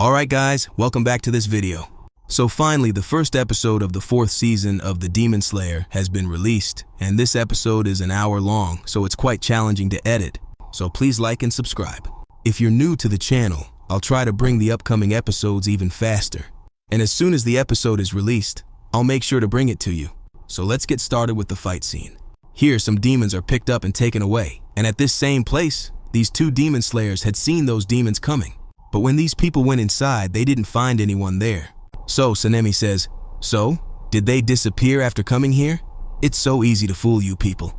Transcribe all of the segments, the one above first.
Alright guys, welcome back to this video. So finally, the first episode of the 4th season of the Demon Slayer has been released, and this episode is an hour long, so it's quite challenging to edit. So please like and subscribe. If you're new to the channel, I'll try to bring the upcoming episodes even faster. And as soon as the episode is released, I'll make sure to bring it to you. So let's get started with the fight scene. Here, some demons are picked up and taken away, and at this same place, these two demon slayers had seen those demons coming. But when these people went inside, they didn't find anyone there. So Sanemi says, "So, did they disappear after coming here? It's so easy to fool you people."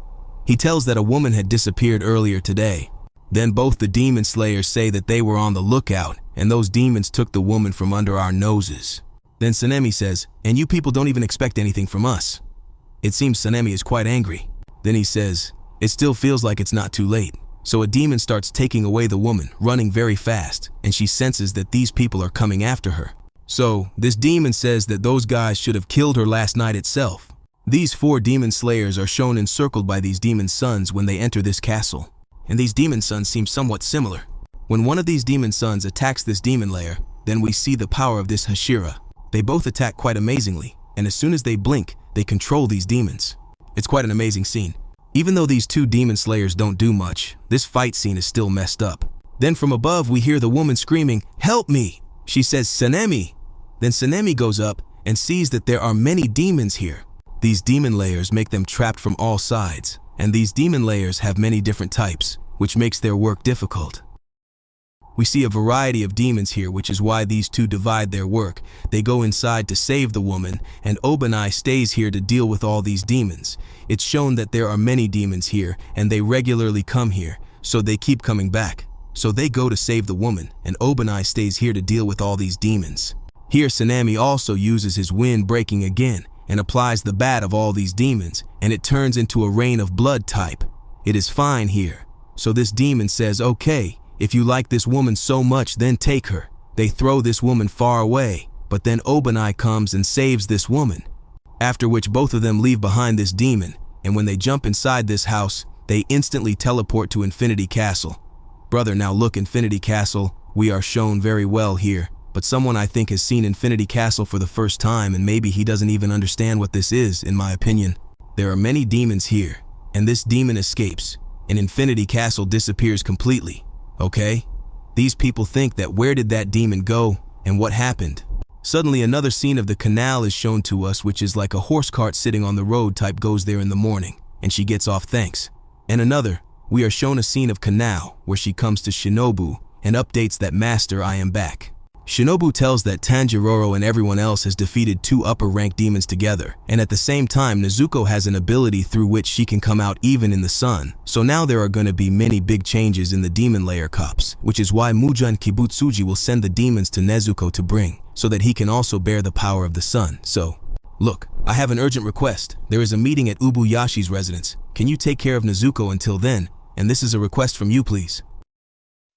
He tells that a woman had disappeared earlier today. Then both the demon slayers say that they were on the lookout, and those demons took the woman from under our noses. Then Sanemi says, "And you people don't even expect anything from us." It seems Sanemi is quite angry. Then he says, "It still feels like it's not too late." So a demon starts taking away the woman, running very fast, and she senses that these people are coming after her. So this demon says that those guys should have killed her last night itself. These 4 demon slayers are shown encircled by these demon sons when they enter this castle. And these demon sons seem somewhat similar. When one of these demon sons attacks this demon layer, then we see the power of this Hashira. They both attack quite amazingly, and as soon as they blink, they control these demons. It's quite an amazing scene. Even though these 2 demon slayers don't do much, this fight scene is still messed up. Then from above, we hear the woman screaming, "Help me!" She says, "Sanemi!" Then Sanemi goes up and sees that there are many demons here. These demon layers make them trapped from all sides, and these demon layers have many different types, which makes their work difficult. We see a variety of demons here, which is why these 2 divide their work. They go inside to save the woman, and Obanai stays here to deal with all these demons. It's shown that there are many demons here, and they regularly come here, so they keep coming back. So they go to save the woman, and Obanai stays here to deal with all these demons. Here Sanemi also uses his wind breaking again, and applies the bat of all these demons, and it turns into a rain of blood type. It is fine here. So this demon says, "Okay, if you like this woman so much, then take her." They throw this woman far away, but then Obanai comes and saves this woman. After which both of them leave behind this demon, and when they jump inside this house, they instantly teleport to Infinity Castle. Brother, now look, Infinity Castle, we are shown very well here, but someone I think has seen Infinity Castle for the first time, and maybe he doesn't even understand what this is, in my opinion. There are many demons here, and this demon escapes, and Infinity Castle disappears completely. Okay? These people think that where did that demon go, and what happened? Suddenly another scene of the canal is shown to us, which is like a horse cart sitting on the road type goes there in the morning, and she gets off thanks. And another, we are shown a scene of canal where she comes to Shinobu and updates that "Master, I am back." Shinobu tells that Tanjiro and everyone else has defeated 2 upper-ranked demons together, and at the same time Nezuko has an ability through which she can come out even in the sun. So now there are going to be many big changes in the demon layer cops, which is why Mujan Kibutsuji will send the demons to Nezuko to bring, so that he can also bear the power of the sun. So, look, I have an urgent request. There is a meeting at Ubuyashi's residence. Can you take care of Nezuko until then? And this is a request from you, please.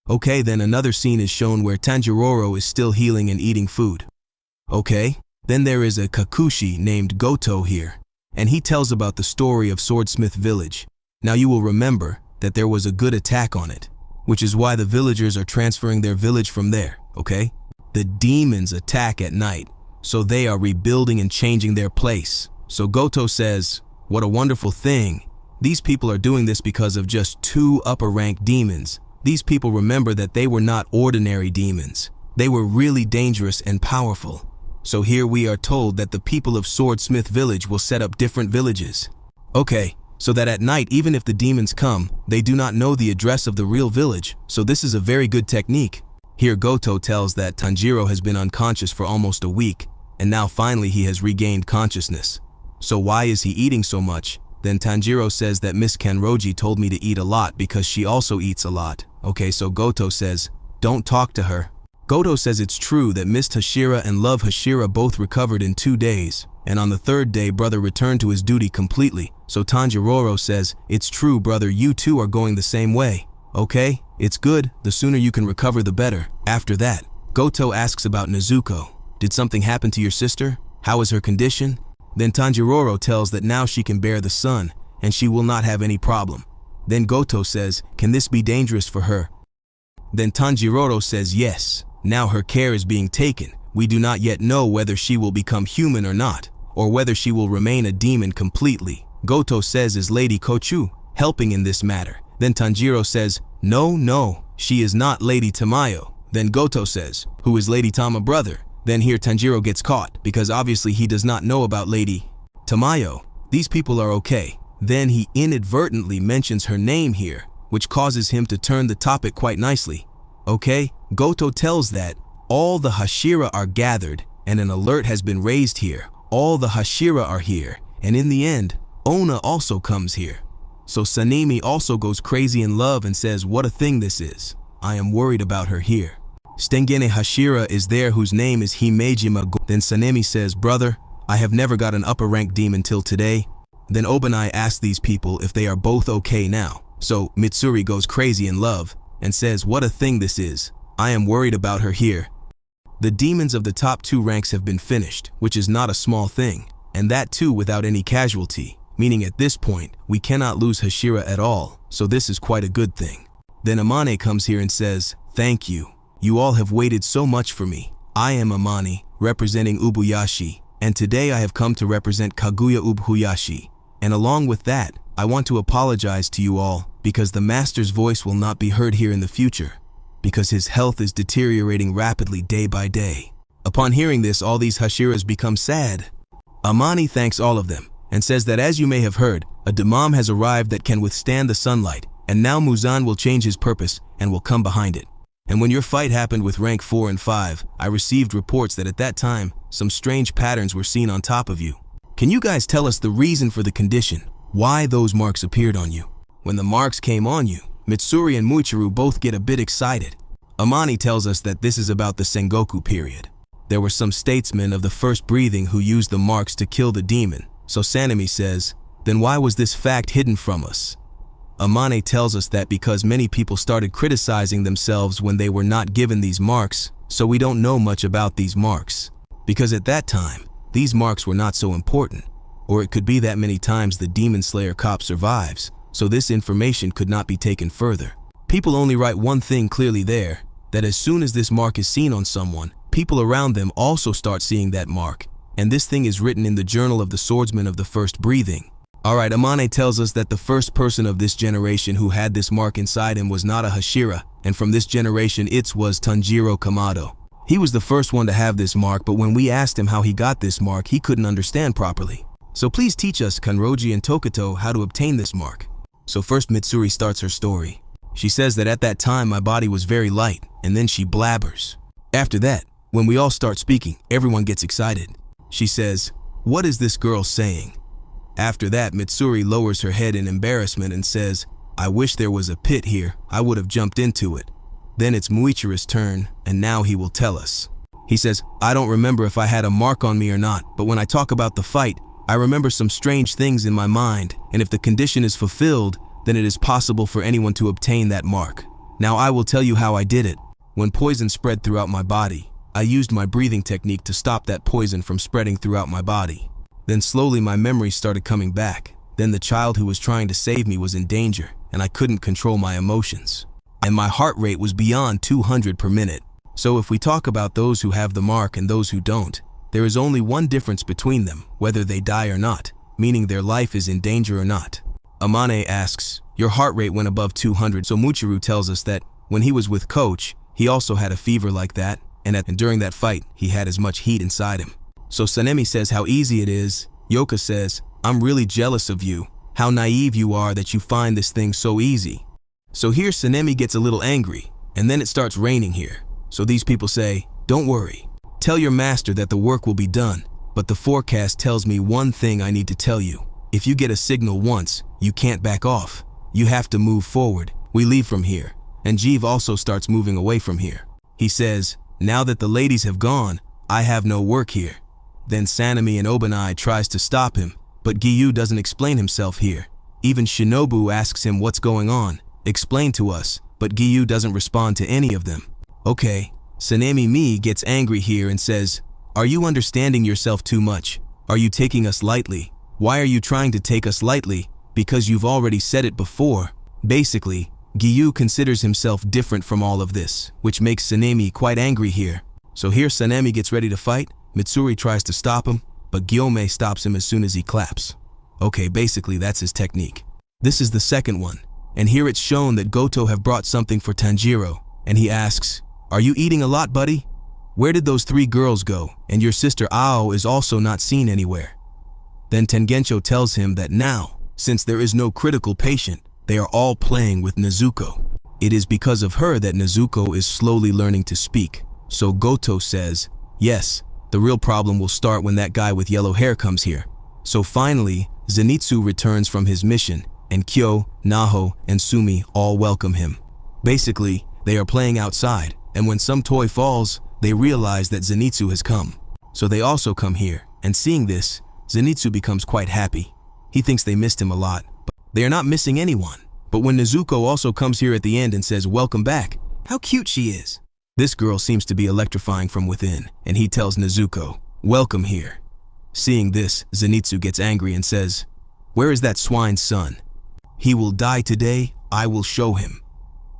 Okay, then another scene is shown where Tanjiro is still healing and eating food. Okay, then there is a Kakushi named Goto here, and he tells about the story of Swordsmith Village. Now you will remember that there was a good attack on it, which is why the villagers are transferring their village from there, okay? The demons attack at night, so they are rebuilding and changing their place. So Goto says, "What a wonderful thing. These people are doing this because of just 2 upper-ranked demons." These people remember that they were not ordinary demons. They were really dangerous and powerful. So here we are told that the people of Swordsmith Village will set up different villages. Okay, so that at night, even if the demons come, they do not know the address of the real village. So this is a very good technique. Here Goto tells that Tanjiro has been unconscious for almost a week, and now finally he has regained consciousness. So why is he eating so much? Then Tanjiro says that Miss Kanroji told me to eat a lot because she also eats a lot. Okay, so Goto says, "Don't talk to her." Goto says it's true that Miss Hashira and Love Hashira both recovered in 2 days, and on the 3rd day brother returned to his duty completely. So Tanjiro says, "It's true, brother, you too are going the same way. Okay, it's good, the sooner you can recover the better." After that, Goto asks about Nezuko. "Did something happen to your sister? How is her condition?" Then Tanjiro tells that now she can bear the sun, and she will not have any problem. Then Goto says, "Can this be dangerous for her?" Then Tanjiro says yes. Now her care is being taken. We do not yet know whether she will become human or not, or whether she will remain a demon completely. Goto says, is Lady Kochu helping in this matter? Then Tanjiro says, no, she is not Lady Tamayo. Then Goto says, who is Lady Tama brother? Then here Tanjiro gets caught, because obviously he does not know about Lady Tamayo. These people are okay. Then he inadvertently mentions her name here, which causes him to turn the topic quite nicely. Okay, Goto tells that all the Hashira are gathered and an alert has been raised here. All the Hashira are here, and in the end, Ona also comes here. So Sanemi also goes crazy in love and says, what a thing this is. I am worried about her here. Stengene Hashira is there whose name is Himejima. Then Sanemi says, brother, I have never got an upper rank demon till today. Then Obanai asks these people if they are both okay now. So Mitsuri goes crazy in love and says, what a thing this is. I am worried about her here. The demons of the top 2 ranks have been finished, which is not a small thing, and that too without any casualty, meaning at this point, we cannot lose Hashira at all, so this is quite a good thing. Then Amane comes here and says, thank you. You all have waited so much for me. I am Amane, representing Ubuyashi, and today I have come to represent Kaguya Ubuyashi. And along with that, I want to apologize to you all, because the master's voice will not be heard here in the future, because his health is deteriorating rapidly day by day. Upon hearing this, all these Hashiras become sad. Amani thanks all of them, and says that as you may have heard, a Damam has arrived that can withstand the sunlight, and now Muzan will change his purpose and will come behind it. And when your fight happened with rank 4 and 5, I received reports that at that time, some strange patterns were seen on top of you. Can you guys tell us the reason for the condition? Why those marks appeared on you? When the marks came on you, Mitsuri and Muichiro both get a bit excited. Amani tells us that this is about the Sengoku period. There were some statesmen of the first breathing who used the marks to kill the demon. So Sanemi says, then why was this fact hidden from us? Amane tells us that because many people started criticizing themselves when they were not given these marks, so we don't know much about these marks. Because at that time, these marks were not so important. Or it could be that many times the Demon Slayer cop survives, so this information could not be taken further. People only write one thing clearly there, that as soon as this mark is seen on someone, people around them also start seeing that mark, and this thing is written in the journal of the swordsman of the first breathing. Alright, Amane tells us that the first person of this generation who had this mark inside him was not a Hashira, and from this generation it was Tanjiro Kamado. He was the first one to have this mark, but when we asked him how he got this mark, he couldn't understand properly. So please teach us, Kanroji and Tokuto, how to obtain this mark. So first Mitsuri starts her story. She says that at that time my body was very light, and then she blabbers. After that, when we all start speaking, everyone gets excited. She says, what is this girl saying? After that, Mitsuri lowers her head in embarrassment and says, I wish there was a pit here, I would have jumped into it. Then it's Muichira's turn, and now he will tell us. He says, I don't remember if I had a mark on me or not, but when I talk about the fight, I remember some strange things in my mind, and if the condition is fulfilled, then it is possible for anyone to obtain that mark. Now I will tell you how I did it. When poison spread throughout my body, I used my breathing technique to stop that poison from spreading throughout my body. Then slowly my memories started coming back. Then the child who was trying to save me was in danger, and I couldn't control my emotions. And my heart rate was beyond 200 per minute. So if we talk about those who have the mark and those who don't, there is only one difference between them, whether they die or not, meaning their life is in danger or not. Amane asks, your heart rate went above 200, so Muichiro tells us that when he was with Coach, he also had a fever like that, and during that fight, he had as much heat inside him. So Sanemi says how easy it is. Yoka says, I'm really jealous of you. How naive you are that you find this thing so easy. So here Sanemi gets a little angry, and then it starts raining here. So these people say, don't worry. Tell your master that the work will be done, but the forecast tells me one thing I need to tell you. If you get a signal once, you can't back off. You have to move forward. We leave from here. And Jeev also starts moving away from here. He says, now that the ladies have gone, I have no work here. Then Sanemi and Obanai tries to stop him, but Giyu doesn't explain himself here. Even Shinobu asks him what's going on, explain to us, but Giyu doesn't respond to any of them. Okay, Sanemi gets angry here and says, are you understanding yourself too much? Are you taking us lightly? Why are you trying to take us lightly? Because you've already said it before. Basically, Giyu considers himself different from all of this, which makes Sanemi quite angry here. So here Sanemi gets ready to fight. Mitsuri tries to stop him, but Gyome stops him as soon as he claps. Okay, basically that's his technique. This is the second one, and here it's shown that Goto have brought something for Tanjiro, and he asks, "Are you eating a lot, buddy? Where did those 3 girls go? And your sister Ao is also not seen anywhere." Then Tengencho tells him that now, since there is no critical patient, they are all playing with Nezuko. It is because of her that Nezuko is slowly learning to speak. So Goto says, yes, the real problem will start when that guy with yellow hair comes here. So finally, Zenitsu returns from his mission, and Kyo, Naho, and Sumi all welcome him. Basically, they are playing outside, and when some toy falls, they realize that Zenitsu has come. So they also come here, and seeing this, Zenitsu becomes quite happy. He thinks they missed him a lot, but they are not missing anyone. But when Nezuko also comes here at the end and says, "Welcome back," how cute she is. This girl seems to be electrifying from within, and he tells Nezuko, "Welcome here." Seeing this, Zenitsu gets angry and says, "Where is that swine's son? He will die today, I will show him."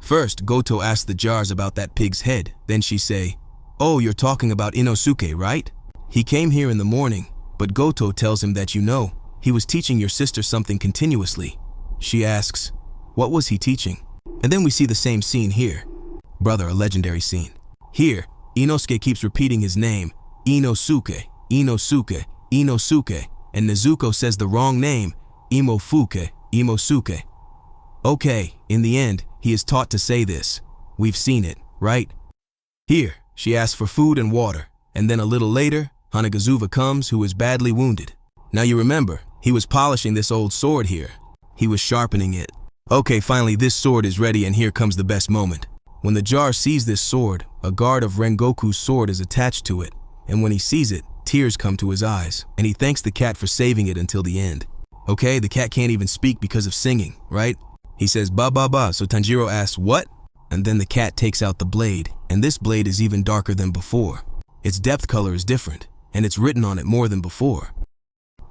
First, Goto asks the jars about that pig's head. Then she say, "Oh, you're talking about Inosuke, right? He came here in the morning," but Goto tells him that he was teaching your sister something continuously. She asks, "What was he teaching?" And then we see the same scene here. Brother, a legendary scene. Here, Inosuke keeps repeating his name, Inosuke, Inosuke, Inosuke, and Nezuko says the wrong name, Imofuke, Imosuke. Okay, in the end, he is taught to say this. We've seen it, right? Here, she asks for food and water, and then a little later, Hanagazuva comes, who is badly wounded. Now you remember, he was polishing this old sword here. He was sharpening it. Okay, finally this sword is ready, and here comes the best moment. When the jar sees this sword, a guard of Rengoku's sword is attached to it, and when he sees it, tears come to his eyes, and he thanks the cat for saving it until the end. Okay, the cat can't even speak because of singing, right? He says ba ba ba, so Tanjiro asks, "What?" And then the cat takes out the blade, and this blade is even darker than before. Its depth color is different, and it's written on it more than before.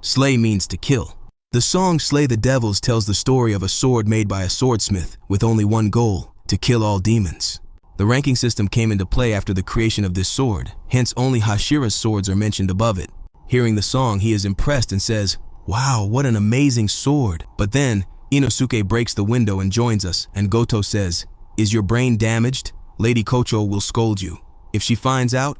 Slay means to kill. The song Slay the Devils tells the story of a sword made by a swordsmith with only one goal, to kill all demons. The ranking system came into play after the creation of this sword, hence only Hashira's swords are mentioned above it. Hearing the song, he is impressed and says, "Wow, what an amazing sword." But then, Inosuke breaks the window and joins us, and Goto says, "Is your brain damaged? Lady Kocho will scold you. If she finds out..."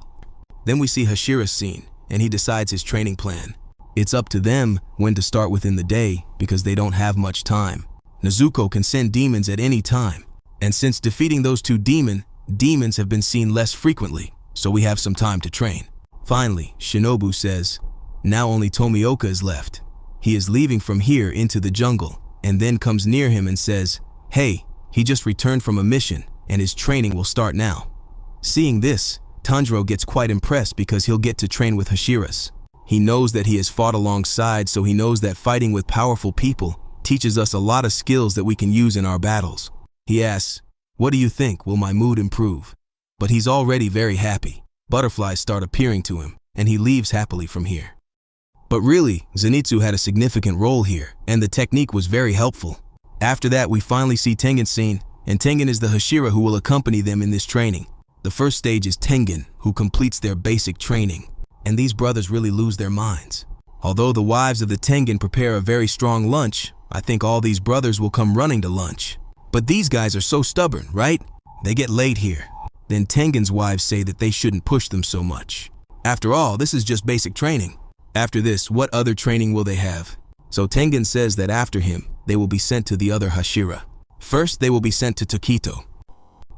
Then we see Hashira's scene, and he decides his training plan. It's up to them when to start within the day, because they don't have much time. Nezuko can send demons at any time, and since defeating those 2 demons have been seen less frequently, so we have some time to train. Finally, Shinobu says, now only Tomioka is left. He is leaving from here into the jungle, and then comes near him and says, "Hey, he just returned from a mission, and his training will start now." Seeing this, Tanjiro gets quite impressed because he'll get to train with Hashira's. He knows that he has fought alongside, so he knows that fighting with powerful people teaches us a lot of skills that we can use in our battles. He asks, "What do you think? Will my mood improve?" But he's already very happy. Butterflies start appearing to him, and he leaves happily from here. But really, Zenitsu had a significant role here, and the technique was very helpful. After that, we finally see Tengen's scene, and Tengen is the Hashira who will accompany them in this training. The first stage is Tengen, who completes their basic training, and these brothers really lose their minds. Although the wives of the Tengen prepare a very strong lunch, I think all these brothers will come running to lunch. But these guys are so stubborn, right? They get late here. Then Tengen's wives say that they shouldn't push them so much. After all, this is just basic training. After this, what other training will they have? So Tengen says that after him, they will be sent to the other Hashira. First, they will be sent to Tokito,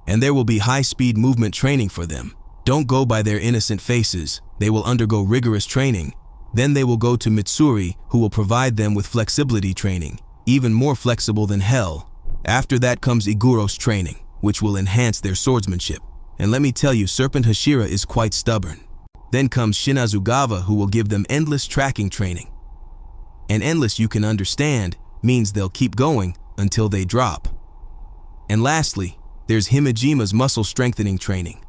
and there will be high-speed movement training for them. Don't go by their innocent faces. They will undergo rigorous training. Then they will go to Mitsuri, who will provide them with flexibility training, even more flexible than hell. After that comes Iguro's training, which will enhance their swordsmanship. And let me tell you, Serpent Hashira is quite stubborn. Then comes Shinazugawa, who will give them endless tracking training. And endless, you can understand, means they'll keep going until they drop. And lastly, there's Himejima's muscle strengthening training.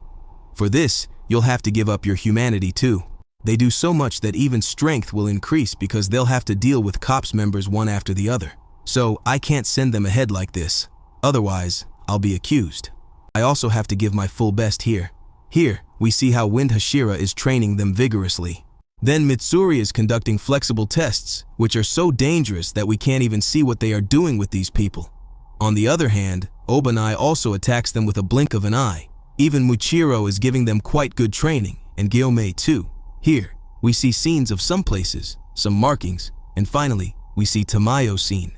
For this, you'll have to give up your humanity too. They do so much that even strength will increase because they'll have to deal with cops members one after the other. So I can't send them ahead like this. Otherwise, I'll be accused. I also have to give my full best here. Here, we see how Wind Hashira is training them vigorously. Then Mitsuri is conducting flexible tests, which are so dangerous that we can't even see what they are doing with these people. On the other hand, Obanai also attacks them with a blink of an eye. Even Muchiro is giving them quite good training, and Gyomei too. Here, we see scenes of some places, some markings, and finally, we see Tamayo's scene.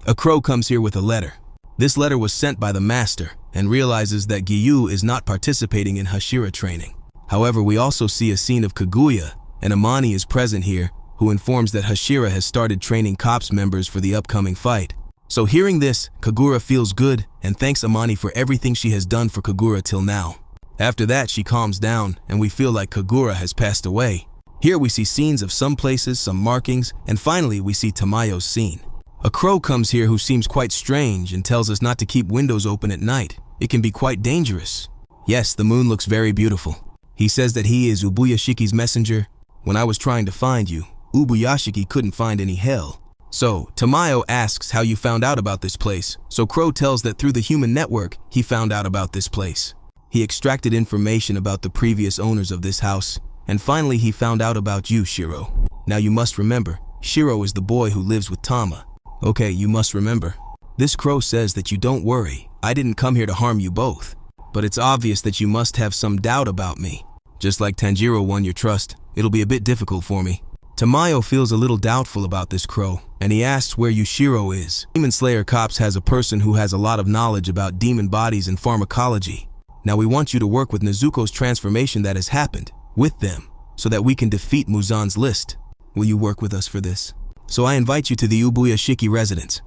A crow comes here with a letter. This letter was sent by the master and realizes that Giyu is not participating in Hashira training. However, we also see a scene of Kaguya, and Amani is present here, who informs that Hashira has started training COPS members for the upcoming fight. So hearing this, Kagura feels good and thanks Amani for everything she has done for Kagura till now. After that, she calms down and we feel like Kagura has passed away. Here we see scenes of some places, some markings, and finally we see Tamayo's scene. A crow comes here who seems quite strange and tells us not to keep windows open at night. It can be quite dangerous. Yes, the moon looks very beautiful. He says that he is Ubuyashiki's messenger. When I was trying to find you, Ubuyashiki couldn't find any hell. So, Tamayo asks how you found out about this place, so Crow tells that through the human network, he found out about this place. He extracted information about the previous owners of this house, and finally he found out about you, Shiro. Now you must remember, Shiro is the boy who lives with Tama. Okay, you must remember. This crow says that you don't worry, I didn't come here to harm you both. But it's obvious that you must have some doubt about me. Just like Tanjiro won your trust, it'll be a bit difficult for me. Tamayo feels a little doubtful about this crow, and he asks where Yushiro is. Demon Slayer Cops has a person who has a lot of knowledge about demon bodies and pharmacology. Now we want you to work with Nezuko's transformation that has happened, with them, so that we can defeat Muzan's list. Will you work with us for this? So I invite you to the Ubuyashiki residence.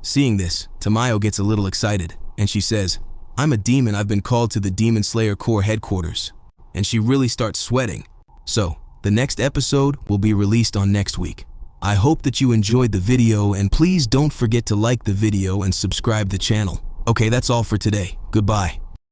Seeing this, Tamayo gets a little excited, and she says, I'm a demon, I've been called to the Demon Slayer Corps headquarters. And she really starts sweating. So, the next episode will be released on next week. I hope that you enjoyed the video and please don't forget to like the video and subscribe the channel. Okay, that's all for today. Goodbye.